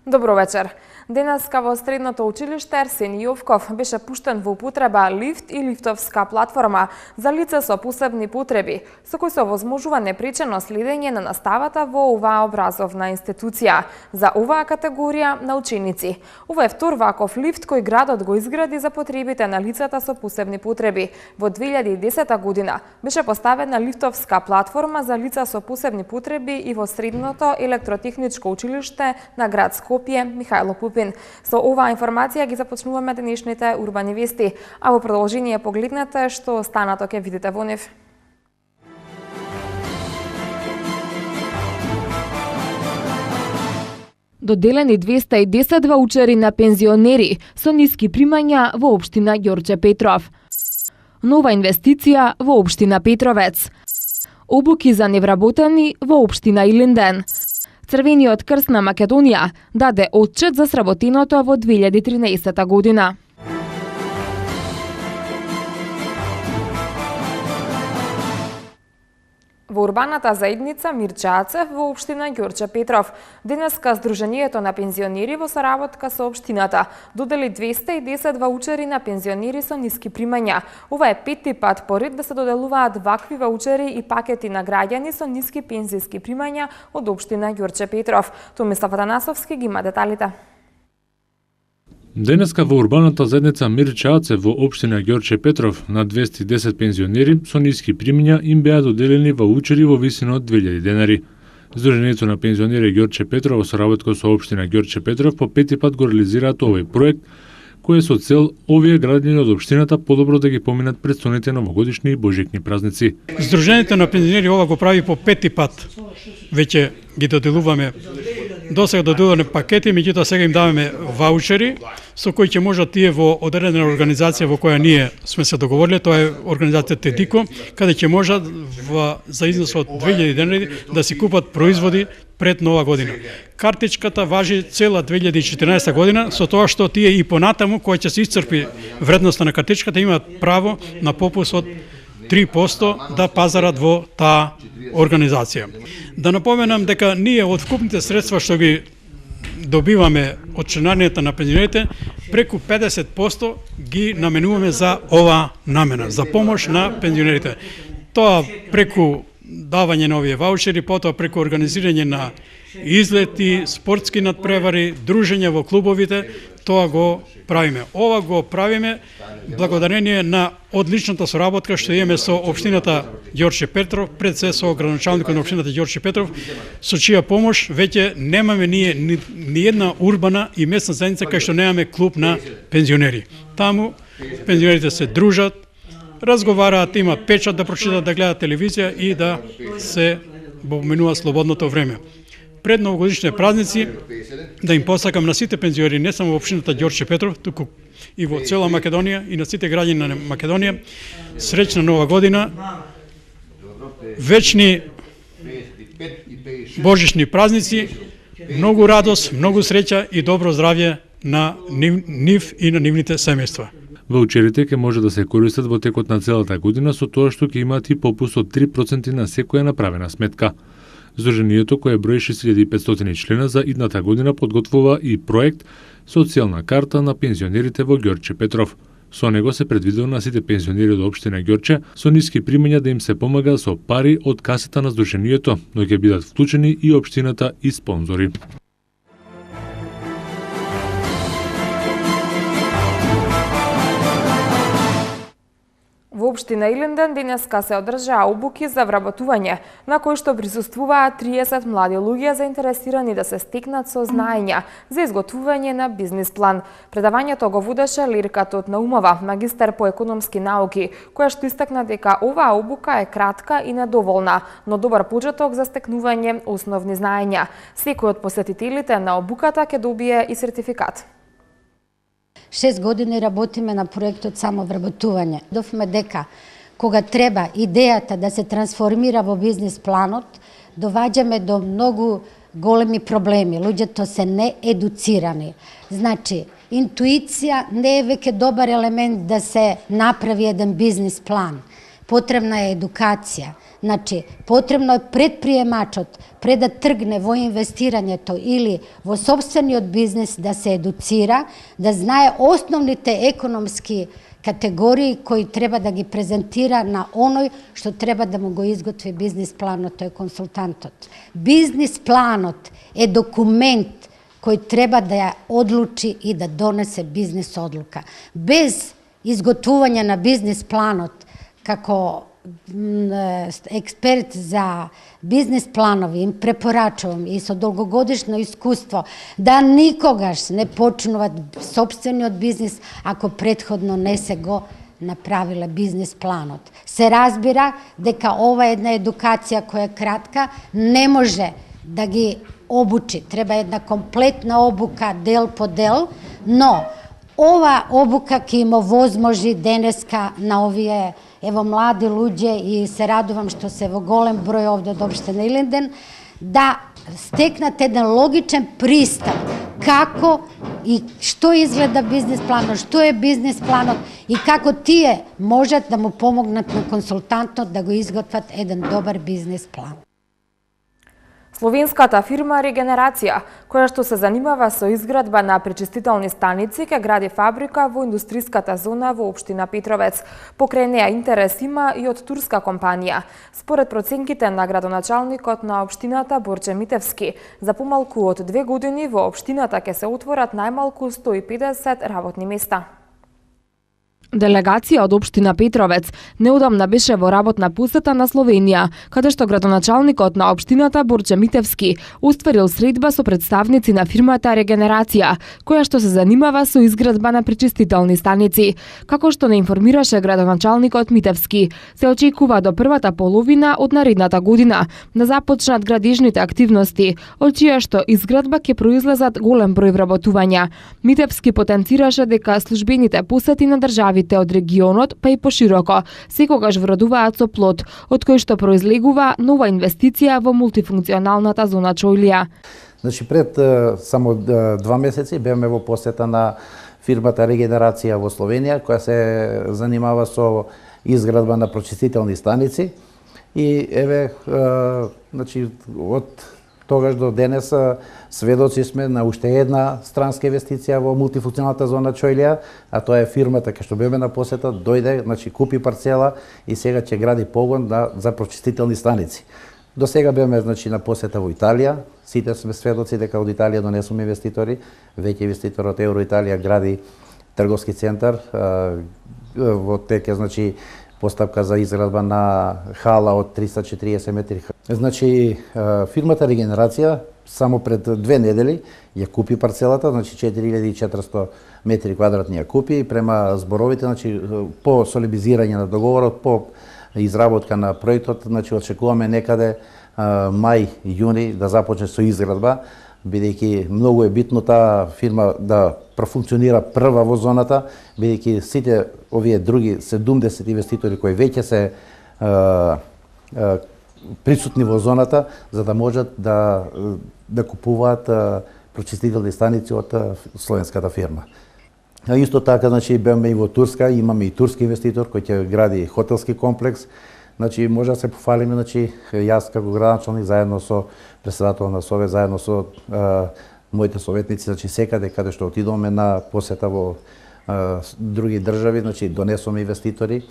Добро вечер. Денеска во Средното училиште Арсени Јовков беше пуштен во употреба лифт и лифтовска платформа за лица со посебни потреби, со кој се овозможува непречено следење на наставата во оваа образовна институција за оваа категорија на ученици. Ова е втор ваков лифт кој градот го изгради за потребите на лицата со посебни потреби. Во 2010 година беше поставена лифтовска платформа за лица со посебни потреби и во Средното електротехничко училиште на град Скопје Михајло Пупин. Со оваа информација ги започнуваме денешните урбани вести, а во продолжение погледнете што останато ќе видите во нив. Доделени 210 ваучери на пензионери со ниски примања во општина Ѓорче Петров. Нова инвестиција во општина Петровец. Обуки за невработени во општина Илинден. Црвениот крст на Македонија даде отчет за сработеното во 2013 година. Во урбаната заедница Мирчацев во општина Ѓорче Петров денеска Сдруженијето на пензионери во соработка со општината додели 210 ваучери на пензионери со ниски примања. Ова е петти пат поред да се доделуваат вакви ваучери и пакети на граѓани со ниски пензиски примања од општина Ѓорче Петров. Томислав Атанасовски ги има деталите. Денеска во урбаната заедница Мирчацев во општина Ѓорче Петров на 210 пензионери со ниски примања им беа доделени ваучери во висина од 2000 денари. Сдруженијето на пензионери Ѓорче Петров во соработка со општина Ѓорче Петров по пети пат го реализираат овој проект, кој е со цел овие граѓани од општината подобро да ги поминат предстојните новогодишни и божикни празници. Сдруженијето на пензионери ова го прави по пети пат. Веќе ги доделуваме. Досега доделуваме пакети, меѓутоа сега им даваме ваучери со кои ќе можат тие во одредена организација во која ние сме се договориле, тоа е организацијата Тедико, каде ќе можат за износ од 2000 денари да си купат производи пред нова година. Картичката важи цела 2014 година, со тоа што тие и понатаму кој ќе се исцрпи вредноста на картичката имаат право на попуст од 3% да пазарат во таа организација. Да напоменам дека ние од вкупните средства што ги добиваме од членарината на пензионерите, преку 50% ги наменуваме за ова намена, за помош на пензионерите. Тоа преку давање на овие ваучери, потоа преку организирање на излети, спортски надпревари, дружење во клубовите, тоа го правиме. Ова го правиме благодарение на одличната соработка што имаме со општината Ѓорче Петров, пред се со градоначалникот на општината Ѓорче Петров, со чија помош веќе немаме ние ни една урбана и местна заедница кај што немаме клуб на пензионери. Таму пензионерите се дружат, разговараат, има печат да прочитат, да гледат телевизија и да се поминува слободното време. Пред новогодишните празници да им посакам на сите пензионери, не само во општината Ѓорче Петров, туку и во цела Македонија и на сите граѓани на Македонија, среќна нова година, вечни божични празници, многу радост, многу среќа и добро здравје на нив и на нивните семејства. Ваучерите ќе може да се користат во текот на целата година со тоа што ќе имаат и попуст од 3% на секоја направена сметка. Сдруженијето, кое брои 6500 члена за идната година, подготвува и проект Социјална карта на пензионерите во Ѓорче Петров. Со него се предвидува на сите пензионери од општина Ѓорче со ниски примања да им се помага со пари од касата на Сдруженијето, но ќе бидат вклучени и општината и спонзори. Во општина Илинден денеска се одржаа обуки за вработување, на кои што присуствуваат 30 млади луѓе заинтересирани да се стекнат со знаења за изготвување на бизнис план. Предавањето го водеше Лирка Тотнаумова, магистар по економски науки, која што истакна дека оваа обука е кратка и недоволна, но добар почеток за стекнување основни знаења. Секој од посетителите на обуката ќе добие и сертификат. 6 години работиме на проектот самовработување. Довме дека кога треба идејата да се трансформира во бизнис планот, доваѓаме до многу големи проблеми. Луѓето се неедуцирани. Значи, интуиција не е веќе добар елемент да се направи еден бизнис план. Потребна е едукација. Значи, потребно е предприемачот, пред да тргне во инвестирањето или во собствениот бизнес да се едуцира, да знае основните економски категории кои треба да ги презентира на оној што треба да му го изготви бизнис планот, тој консултантот. Бизнис планот е документ кој треба да ја одлучи и да донесе бизнис одлука. Без изготвување на бизнис планот како експерт за бизнис планови им препорачувам и со долгогодишно искуство да никогаш не почнуваат сопствениот бизнис ако претходно не се го направиле бизнис планот. Се разбира дека ова е една едукација која е кратка, не може да ги обучи. Треба една комплетна обука дел по дел, но ова обука ќе им овозможи денеска на овие млади луѓе и се радувам што се во голем број овде од општина Илинден, да стекнат еден логичен пристап како и што изгледа бизнис планот, што е бизнис планот и како тие можат да му помогнат на консултантот да го изготват еден добар бизнис план. Словенската фирма Регенерација, која што се занимава со изградба на пречистителни станици, ќе гради фабрика во индустријската зона во општина Петровец. Покрај неа интерес има и од турска компанија. Според проценките на градоначалникот на општината Борче Митевски, за помалку од 2 години во општината ќе се отворат најмалку 150 работни места. Делегација од општина Петровец неодамна беше во работна посета на Словенија, каде што градоначалникот на општината Борче Митевски остварил средба со представници на фирмата Регенерација, која што се занимава со изградба на пречистителни станици. Како што не информираше градоначалникот Митевски, се очекува до првата половина од наредната година да започнат градежните активности, од чија што изградба ќе произлезат голем број вработувања. Митевски потенцираше дека службените посети на државите од регионот, па и пошироко, секогаш врадуваат со плод, од кој што произлегува нова инвестиција во мултифункционалната зона Чојлија. Значи, пред само 2 месеци бевме во посета на фирмата Регенерација во Словенија, која се занимава со изградба на прочистителни станици. И еве, значи, од тогаш до денес сведоци сме на уште една странска инвестиција во мултифункционалната зона Чојлија, а тоа е фирмата кај што беме на посета, дојде, значи купи парцела и сега ќе гради погон за прочистителни станици. До сега беме, значи, на посета во Италија, сите сме сведоци дека од Италија донесоме инвеститори, веќе инвеститорот Евро Италија гради трговски центар, во теке, значи, постапка за изградба на хала од 340 метри. Значи, фирмата Регенерација само пред 2 недели ја купи парцелата, значи 4400 метри квадратни ја купи и према зборовите, значи по солемизирање на договорот, по изработка на проектот, значи очекуваме некаде мај-јуни да започне со изградба, бидејќи многу е битно таа фирма да профункционира прва во зоната, бидејќи сите овие други 70 инвеститори кои веќе се присутни во зоната, за да можат да купуваат прочистителни станици од словенската фирма. А исто така, значи, беме и во Турска, имаме и турски инвеститор кој ќе гради хотелски комплекс. Значи, може да се пофалиме, значи, јас како градоначалник заедно со председател на Совет, заедно со моите советници, значи секаде каде што отидоме на посета во други држави, значи донесоме инвеститори,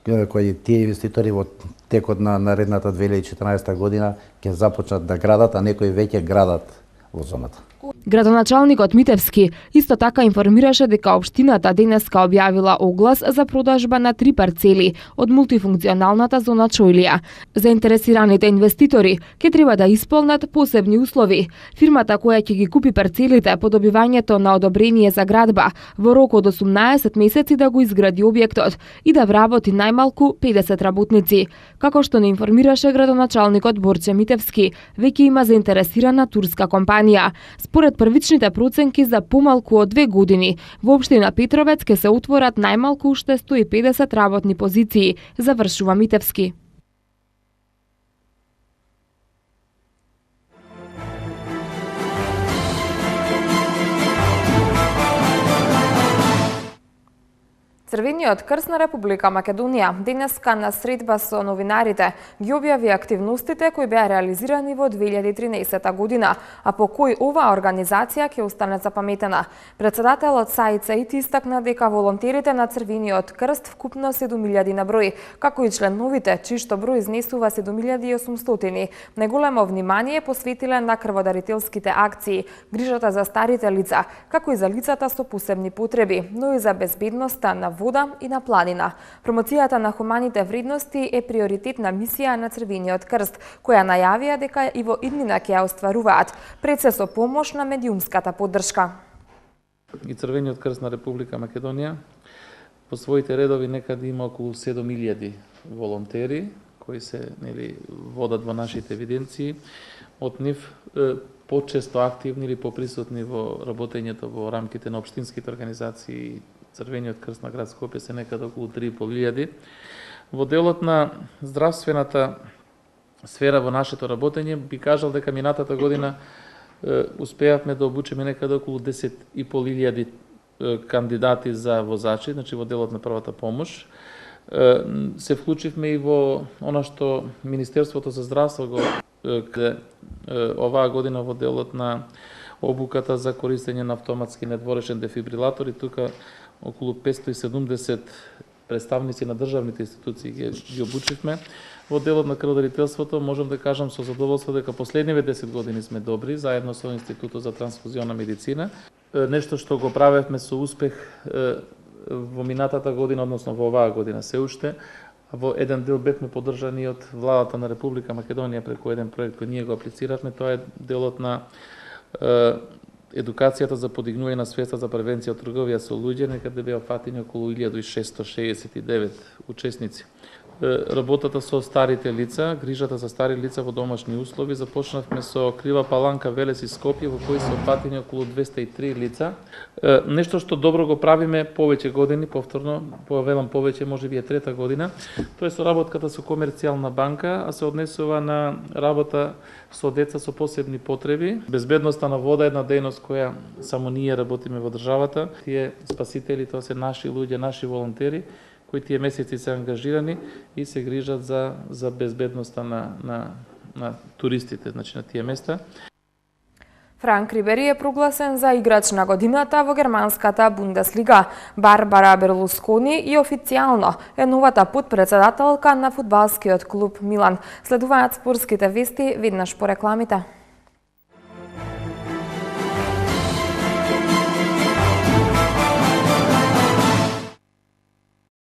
кои тие инвеститори во текот на наредната 2014 година ќе започнат да градат, а некои веќе градат во зоната. Градоначалникот Митевски исто така информираше дека општината денеска објавила оглас за продажба на 3 парцели од мултифункционалната зона Чојлија. Заинтересираните инвеститори ќе треба да исполнат посебни услови. Фирмата која ќе ги купи парцелите по добивањето на одобрение за градба во рок од 18 месеци да го изгради објектот и да вработи најмалку 50 работници. Како што не информираше градоначалникот Борче Митевски, веќе има заинтересирана турска компанија. Според првичните проценки за помалку од 2 години, во општина Петровец ќе се отворат најмалку уште 150 работни позиции, завршува Митевски. Црвениот крст на Република Македонија денеска на средба со новинарите ги објави активностите кои беа реализирани во 2013 година, а по кои оваа организација ќе остане запаметена. Председателот Саид Саид истакна дека волонтерите на Црвениот крст вкупно 7000 на број, како и членовите, чишто број изнесува 7800. Најголемо внимание посветиле на крводарителските акции, грижата за старите лица, како и за лицата со посебни потреби, но и за безбедноста на вода и на планина. Промоцијата на хуманите вредности е приоритетна мисија на Црвениот крст, која најавија дека и во иднина ќе ја остваруваат, пред се со помош на медиумската поддршка. И Црвениот крст на Република Македонија по своите редови некаде има околу 7000 волонтери кои се водат во нашите евиденции. Од нив почесто активни или поприсутни во работењето во рамките на општинските организации. Црвениот крст на град Скопје се некаде околу 3500. Во делот на здравствената сфера во нашето работење би кажал дека минатата година успеавме да обучиме некаде околу 10.500 кандидати за возачи, значи во делот на првата помош. Се вклучивме и во она што Министерството за здравство го оваа година во делот на обуката за користење на автоматски недворечен дефибрилатор, и тука околу 570 представници на државните институции ги обучивме. Во делот на крводарителството можам да кажам со задоволство дека последниве 10 години сме добри, заедно со Институтот за трансфузионна медицина. Нешто што го правевме со успех во минатата година, односно во оваа година се уште. Во еден дел бевме поддржани од владата на Република Македонија преку еден проект кој ние го аплициравме. Тоа е делот на едукацијата за подигнување на свеста за превенција од трговија со луѓе, некаде беа фатени околу 1669 учесници. Работата со старите лица, грижата за стари лица во домашни услови, започнавме со Крива Паланка, Велес и Скопје, во кои се опатени околу 203 лица. Нешто што добро го правиме повеќе години, повторно, повелам повеќе, можеби е трета година, тоа е соработката со Комерцијална банка, а се однесува на работа со деца со посебни потреби. Безбедноста на вода е една дејност која само ние работиме во државата. Тие спасители, тоа се наши луѓе, наши волонтери, кои тие месеци се ангажирани и се грижат за безбедноста на туристите, значи на тие места. Франк Рибери е прогласен за играч на годината во германската Бундеслига. Барбара Берлускони и официјално е новата подпредседателка на фудбалскиот клуб Милан. Следуваат спортските вести веднаш по рекламите.